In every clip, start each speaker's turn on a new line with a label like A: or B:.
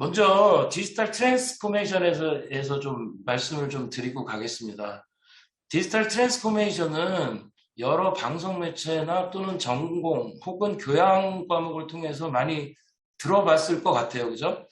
A: 먼저 디지털 트랜스포메이션에서 좀 말씀을 좀 드리고 가겠습니다. 디지털 트랜스포메이션은 여러 방송 매체나 또는 전공 혹은 교양 과목을 통해서 많이 들어봤을 것 같아요. 그죠?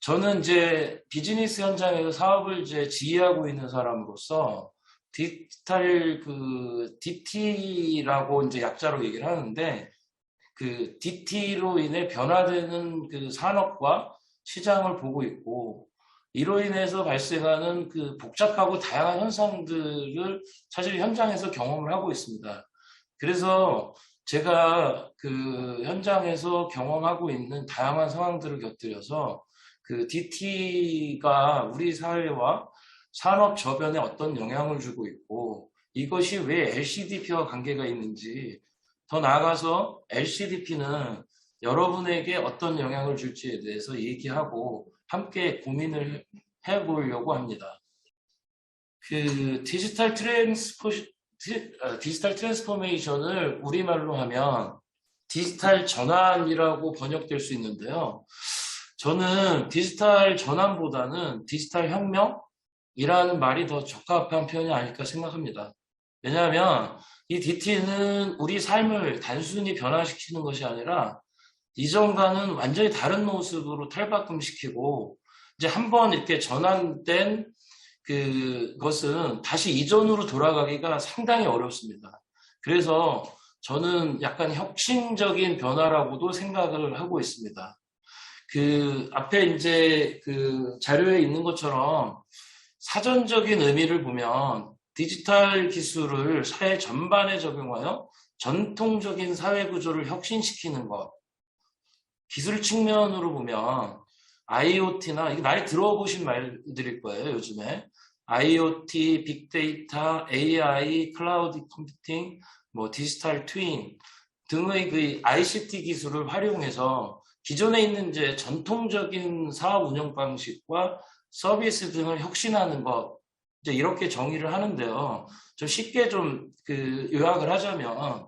A: 저는 이제 비즈니스 현장에서 사업을 이제 지휘하고 있는 사람으로서 디지털 DT라고 이제 약자로 얘기를 하는데 그 DT로 인해 변화되는 그 산업과 시장을 보고 있고 이로 인해서 발생하는 그 복잡하고 다양한 현상들을 사실 현장에서 경험을 하고 있습니다. 그래서 제가 그 현장에서 경험하고 있는 다양한 상황들을 곁들여서 그 DT가 우리 사회와 산업 저변에 어떤 영향을 주고 있고 이것이 왜 LCDP와 관계가 있는지 더 나아가서 LCDP는 여러분에게 어떤 영향을 줄지에 대해서 얘기하고 함께 고민을 해보려고 합니다. 그 디지털 트랜스포메이션을 우리말로 하면 디지털 전환이라고 번역될 수 있는데요. 저는 디지털 전환보다는 디지털 혁명이라는 말이 더 적합한 표현이 아닐까 생각합니다. 왜냐하면 이 DT는 우리 삶을 단순히 변화시키는 것이 아니라 이전과는 완전히 다른 모습으로 탈바꿈시키고 이제 한번 이렇게 전환된 그것은 다시 이전으로 돌아가기가 상당히 어렵습니다. 그래서 저는 약간 혁신적인 변화라고도 생각을 하고 있습니다. 그 앞에 이제 그 자료에 있는 것처럼 사전적인 의미를 보면 디지털 기술을 사회 전반에 적용하여 전통적인 사회 구조를 혁신시키는 것. 기술 측면으로 보면 IoT나 이게 많이 들어보신 말들일 거예요, 요즘에. IoT, 빅데이터, AI, 클라우드 컴퓨팅, 뭐 디지털 트윈 등의 그 ICT 기술을 활용해서 기존에 있는 이제 전통적인 사업 운영 방식과 서비스 등을 혁신하는 것, 이제 이렇게 정의를 하는데요. 좀 쉽게 좀 그 요약을 하자면,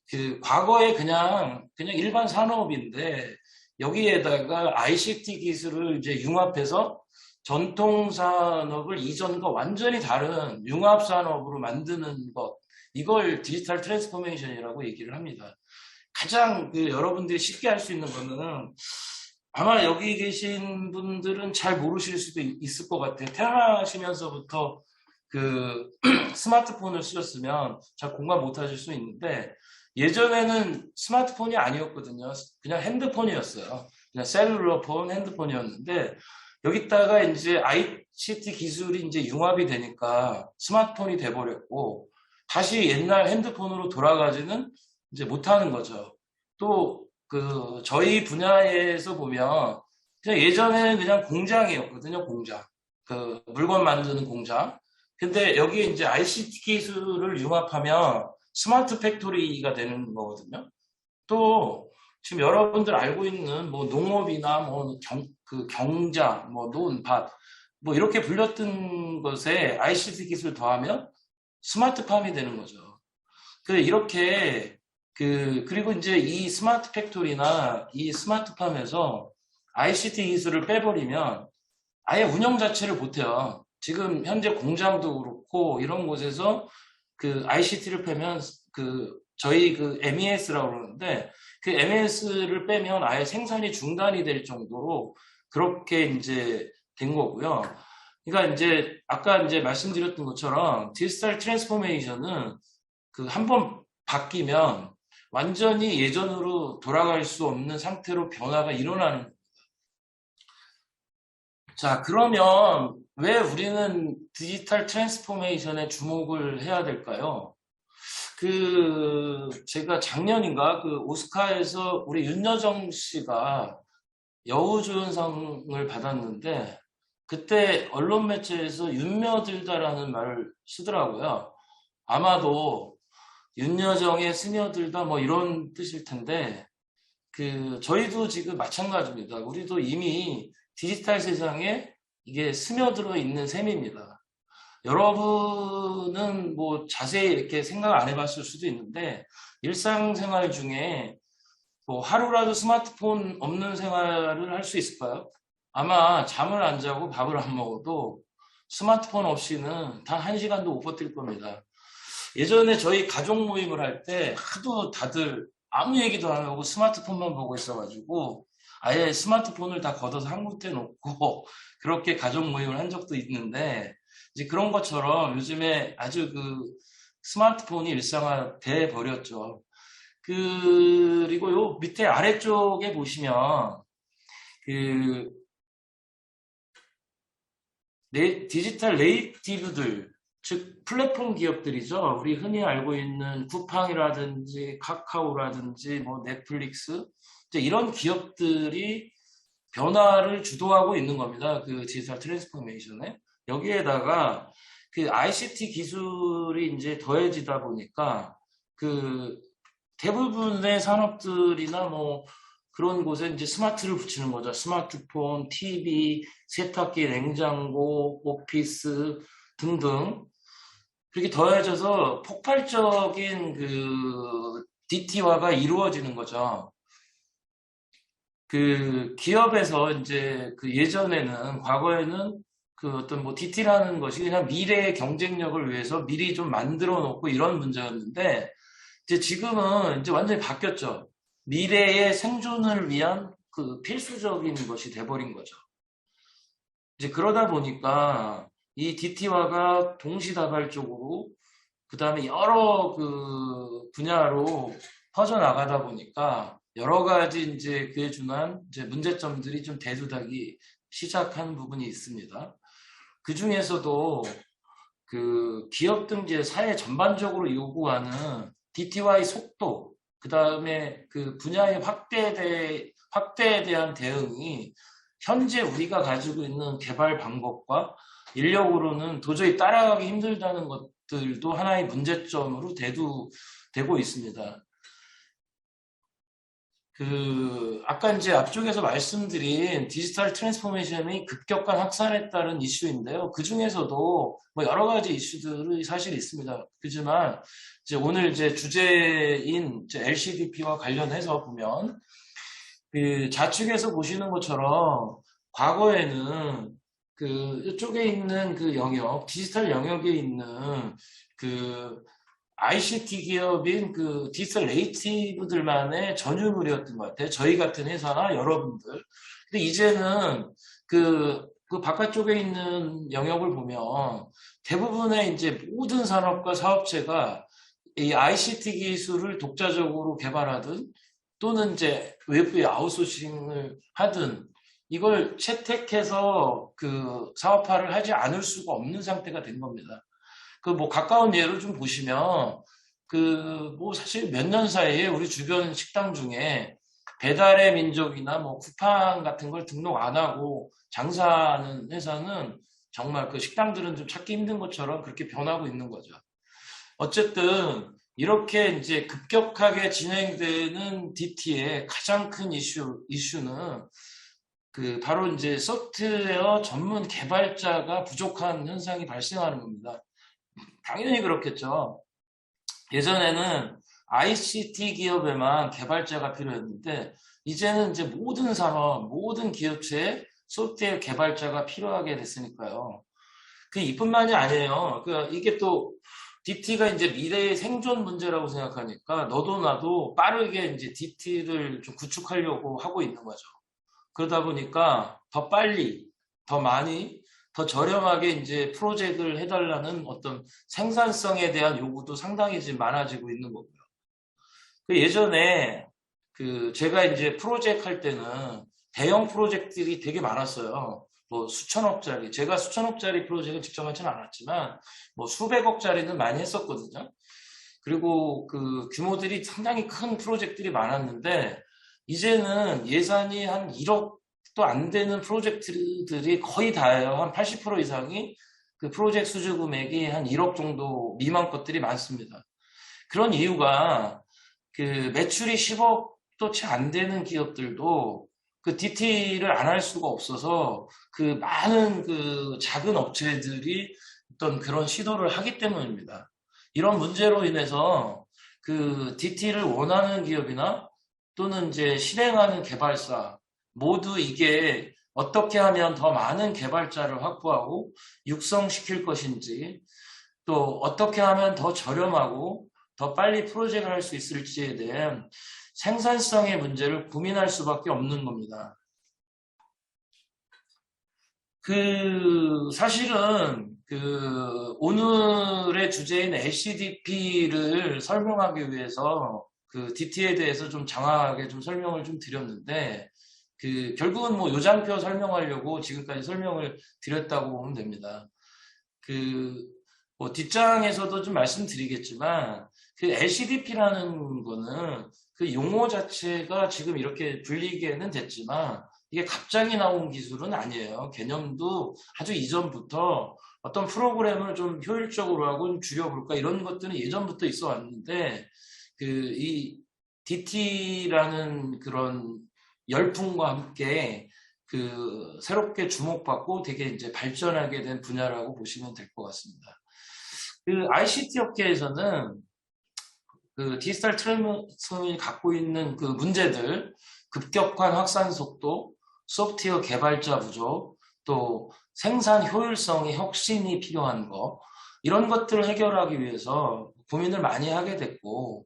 A: 그 과거에 그냥 일반 산업인데 여기에다가 ICT 기술을 이제 융합해서 전통 산업을 이전과 완전히 다른 융합 산업으로 만드는 것, 이걸 디지털 트랜스포메이션이라고 얘기를 합니다. 가장 그 여러분들이 쉽게 할 수 있는 거는 아마 여기 계신 분들은 잘 모르실 수도 있을 것 같아요. 태어나시면서부터 그 스마트폰을 쓰셨으면 잘 공감 못 하실 수 있는데 예전에는 스마트폰이 아니었거든요. 그냥 핸드폰이었어요. 그냥 셀룰러 폰, 핸드폰이었는데 여기다가 이제 ICT 기술이 이제 융합이 되니까 스마트폰이 돼버렸고 다시 옛날 핸드폰으로 돌아가지는 이제 못하는 거죠. 또 그 저희 분야에서 보면 그냥 예전에는 그냥 공장이었거든요. 공장. 그 물건 만드는 공장. 근데 여기에 이제 ICT 기술을 융합하면 스마트 팩토리가 되는 거거든요. 또 지금 여러분들 알고 있는 뭐 농업이나 뭐 그 경장, 뭐 논밭 뭐 이렇게 불렸던 것에 ICT 기술 더하면 스마트팜이 되는 거죠. 이렇게 그리고 이제 이 스마트 팩토리나 이 스마트팜에서 ICT 기술을 빼버리면 아예 운영 자체를 못해요. 지금 현재 공장도 그렇고 이런 곳에서 그 ICT를 빼면 저희 그 MES라고 그러는데 그 MES를 빼면 아예 생산이 중단이 될 정도로 그렇게 이제 된 거고요. 그러니까 이제 아까 이제 말씀드렸던 것처럼 디지털 트랜스포메이션은 그 한번 바뀌면 완전히 예전으로 돌아갈 수 없는 상태로 변화가 일어나는 거예요. 자, 그러면 왜 우리는 디지털 트랜스포메이션에 주목을 해야 될까요? 제가 작년인가 그 오스카에서 우리 윤여정 씨가 여우조연상을 받았는데 그때 언론 매체에서 윤며들다라는 말을 쓰더라고요. 아마도 윤여정에 스며들다 뭐 이런 뜻일 텐데 저희도 지금 마찬가지입니다. 우리도 이미 디지털 세상에 이게 스며들어 있는 셈입니다. 여러분은 뭐 자세히 이렇게 생각 안 해봤을 수도 있는데 일상생활 중에 뭐 하루라도 스마트폰 없는 생활을 할 수 있을까요? 아마 잠을 안 자고 밥을 안 먹어도 스마트폰 없이는 단 1시간도 못 버틸 겁니다. 예전에 저희 가족 모임을 할 때 하도 다들 아무 얘기도 안 하고 스마트폰만 보고 있어가지고 아예 스마트폰을 다 걷어서 한 군데 놓고 그렇게 가족 모임을 한 적도 있는데 이제 그런 것처럼 요즘에 아주 그 스마트폰이 일상화돼 버렸죠. 그리고 요 밑에 아래쪽에 보시면 그 디지털 네이티브들, 즉 플랫폼 기업들이죠. 우리 흔히 알고 있는 쿠팡이라든지 카카오라든지 뭐 넷플릭스 이제 이런 기업들이 변화를 주도하고 있는 겁니다. 그 디지털 트랜스포메이션에. 여기에다가 그 ICT 기술이 이제 더해지다 보니까 그 대부분의 산업들이나 뭐 그런 곳에 이제 스마트를 붙이는 거죠. 스마트폰, TV, 세탁기, 냉장고, 오피스 등등. 그렇게 더해져서 폭발적인 그 DT화가 이루어지는 거죠. 그 기업에서 이제 그 예전에는 과거에는 그 어떤 뭐 DT라는 것이 그냥 미래의 경쟁력을 위해서 미리 좀 만들어 놓고 이런 문제였는데 이제 지금은 이제 완전히 바뀌었죠. 미래의 생존을 위한 그 필수적인 것이 돼버린 거죠. 이제 그러다 보니까 이 DT화가 동시다발적으로 그 다음에 여러 그 분야로 퍼져나가다 보니까 여러 가지 이제 그에 준한 이제 문제점들이 좀 대두되기 시작한 부분이 있습니다. 그 중에서도 그 기업 등재 사회 전반적으로 요구하는 DT와의 속도, 그 다음에 그 분야의 확대에 대한 대응이 현재 우리가 가지고 있는 개발 방법과 인력으로는 도저히 따라가기 힘들다는 것들도 하나의 문제점으로 대두되고 있습니다. 그 아까 이제 앞쪽에서 말씀드린 디지털 트랜스포메이션이 급격한 확산에 따른 이슈인데요. 그 중에서도 뭐 여러 가지 이슈들이 사실 있습니다. 그렇지만 이제 오늘 이제 주제인 이제 LCDP와 관련해서 보면 그 좌측에서 보시는 것처럼 과거에는 그 이쪽에 있는 그 영역, 디지털 영역에 있는 그 ICT 기업인 그 디지털 네이티브들만의 전유물이었던 것 같아요. 저희 같은 회사나 여러분들. 근데 이제는 그 바깥쪽에 있는 영역을 보면 대부분의 이제 모든 산업과 사업체가 이 ICT 기술을 독자적으로 개발하든 또는 이제 외부에 아웃소싱을 하든 이걸 채택해서 그 사업화를 하지 않을 수가 없는 상태가 된 겁니다. 그 뭐 가까운 예로 좀 보시면 그 뭐 사실 몇 년 사이에 우리 주변 식당 중에 배달의 민족이나 뭐 쿠팡 같은 걸 등록 안 하고 장사하는 회사는 정말 그 식당들은 좀 찾기 힘든 것처럼 그렇게 변하고 있는 거죠. 어쨌든 이렇게 이제 급격하게 진행되는 DT의 가장 큰 이슈는 그 바로 이제 소프트웨어 전문 개발자가 부족한 현상이 발생하는 겁니다. 당연히 그렇겠죠. 예전에는 ICT 기업에만 개발자가 필요했는데 이제는 이제 모든 산업, 모든 기업체에 소프트웨어 개발자가 필요하게 됐으니까요. 그 이뿐만이 아니에요. 그 이게 또 DT가 이제 미래의 생존 문제라고 생각하니까 너도 나도 빠르게 이제 DT를 좀 구축하려고 하고 있는 거죠. 그러다 보니까 더 빨리, 더 많이, 더 저렴하게 이제 프로젝트를 해달라는 어떤 생산성에 대한 요구도 상당히 지금 많아지고 있는 거고요. 그 예전에 그 제가 이제 프로젝트 할 때는 대형 프로젝트들이 되게 많았어요. 뭐 수천억짜리, 제가 수천억짜리 프로젝트를 직접 하지는 않았지만 뭐 수백억짜리는 많이 했었거든요. 그리고 그 규모들이 상당히 큰 프로젝트들이 많았는데 이제는 예산이 한 1억도 안 되는 프로젝트들이 거의 다예요. 한 80% 이상이 그 프로젝트 수주 금액이 한 1억 정도 미만 것들이 많습니다. 그런 이유가 그 매출이 10억도 채 안 되는 기업들도 그 DT를 안 할 수가 없어서 그 많은 그 작은 업체들이 어떤 그런 시도를 하기 때문입니다. 이런 문제로 인해서 그 DT를 원하는 기업이나 또는 이제 실행하는 개발사 모두 이게 어떻게 하면 더 많은 개발자를 확보하고 육성시킬 것인지, 또 어떻게 하면 더 저렴하고 더 빨리 프로젝트를 할 수 있을지에 대한 생산성의 문제를 고민할 수밖에 없는 겁니다. 사실은 오늘의 주제인 LCDP를 설명하기 위해서 DT에 대해서 좀 장황하게 좀 설명을 좀 드렸는데, 결국은 뭐 요장표 설명하려고 지금까지 설명을 드렸다고 보면 됩니다. 뭐 뒷장에서도 좀 말씀드리겠지만, LCDP라는 거는 용어 자체가 지금 이렇게 불리게는 됐지만, 이게 갑자기 나온 기술은 아니에요. 개념도 아주 이전부터 어떤 프로그램을 좀 효율적으로 하고 좀 줄여볼까 이런 것들은 예전부터 있어 왔는데, 이 DT라는 그런 열풍과 함께 새롭게 주목받고 되게 이제 발전하게 된 분야라고 보시면 될 것 같습니다. ICT 업계에서는 디지털 트랜스포메이션이 갖고 있는 문제들, 급격한 확산 속도, 소프트웨어 개발자 부족, 또 생산 효율성의 혁신이 필요한 거, 이런 것들을 해결하기 위해서 고민을 많이 하게 됐고,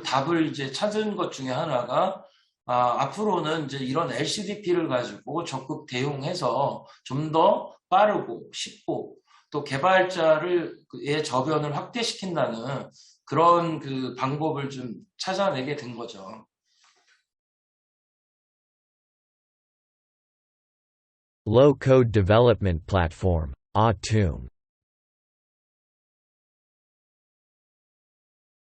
A: 답을 이제 찾은 것 중에 하나가, 앞으로는 이제 이런 LCDP를 가지고 적극 대응해서 좀 더 빠르고 쉽고 또 개발자의 저변을 확대시킨다는 그런 방법을 좀 찾아내게 된 거죠.
B: Low-code development platform, Automn.